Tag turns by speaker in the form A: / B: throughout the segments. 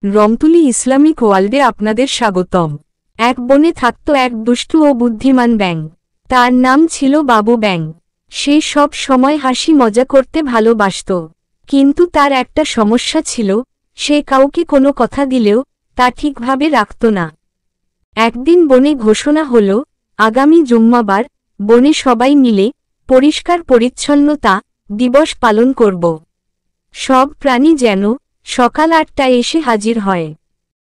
A: রমতুলি Islamic ওয়ার্ল্ডে আপনাদের স্বাগতম। এক বনে থাকত এক দুষ্টু ও বুদ্ধিমান ব্যাঙ। তার নাম ছিল বাবু ব্যাঙ। সে সব সময় হাসি মজা করতে ভালোবাসত, কিন্তু তার একটা সমস্যা ছিল, সে কাউকে কোনো কথা দিলেও তা ঠিকভাবে রাখত না। একদিন বনে ঘোষণা হল, আগামী জুম্মাবার বনে সবাই মিলে পরিষ্কার পরিচ্ছন্নতা দিবস পালন করব। সব প্রাণী যেন সকাল 8টায় এসে হাজির হয়।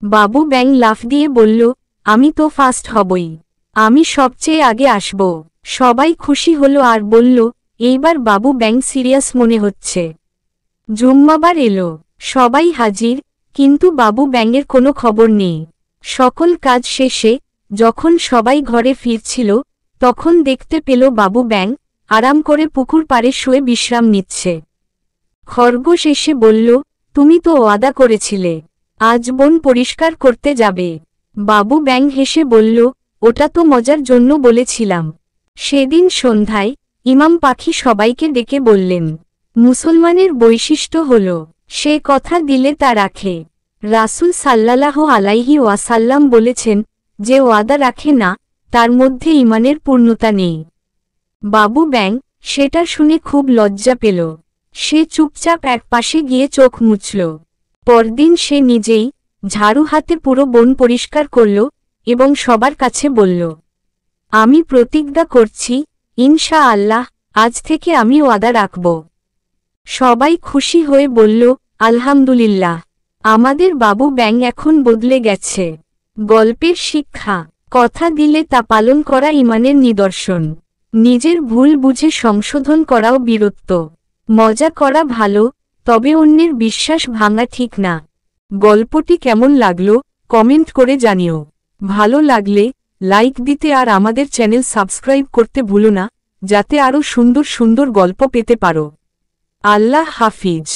A: বাবু ব্যাঙ লাফ দিয়ে বলল, আমি তো ফার্স্ট হবই, আমি সবচেয়ে আগে আসব। সবাই খুশি হলো আর বলল, এইবার বাবু ব্যাঙ সিরিয়াস মনে হচ্ছে। জুম্মাবার এলো, সবাই হাজির, কিন্তু বাবু ব্যাঙের কোনো খবর নেই। সকল কাজ শেষে যখন সবাই ঘরে ফিরছিল, তখন দেখতে পেল বাবু ব্যাঙ আরাম করে পুকুর পাড়ে শুয়ে বিশ্রাম নিচ্ছে। খরগোশ এসে বলল, তুমি তো ওয়াদা করেছিলে আজ বন পরিষ্কার করতে যাবে। বাবু ব্যাঙ হেসে বলল, ওটা তো মজার জন্য বলেছিলাম। সেদিন সন্ধ্যায় ইমাম পাখি সবাইকে ডেকে বললেন, মুসলমানের বৈশিষ্ট্য হল সে কথা দিলে তা রাখে। রাসূল সাল্লাল্লাহু আলাইহি ওয়াসাল্লাম বলেছেন, যে ওয়াদা রাখে না তার মধ্যে ঈমানের পূর্ণতা নেই। বাবু ব্যাঙ সেটা শুনে খুব লজ্জা পেল। সে চুপচাপ এক পাশে গিয়ে চোখ মুছল। পরদিন সে নিজেই ঝাড়ু হাতে পুরো বন পরিষ্কার করল এবং সবার কাছে বলল, আমি প্রতিজ্ঞা করছি, ইনশাআল্লাহ আজ থেকে আমি ওয়াদা রাখব। সবাই খুশি হয়ে বলল, আলহামদুলিল্লাহ, আমাদের বাবু ব্যাঙ এখন বদলে গেছে। গল্পের শিক্ষা, কথা দিলে তা পালন করা ঈমানের নিদর্শন। নিজের ভুল বুঝে সংশোধন করাও বীরত্ব। মজা করা ভালো, তবে অন্যের বিশ্বাস ভাঙা ঠিক না। গল্পটি কেমন লাগলো কমেন্ট করে জানিও। ভালো লাগলে লাইক দিতে আর আমাদের চ্যানেল সাবস্ক্রাইব করতে ভুলো না, যাতে আরও সুন্দর সুন্দর গল্প পেতে পারো। আল্লাহ হাফিজ।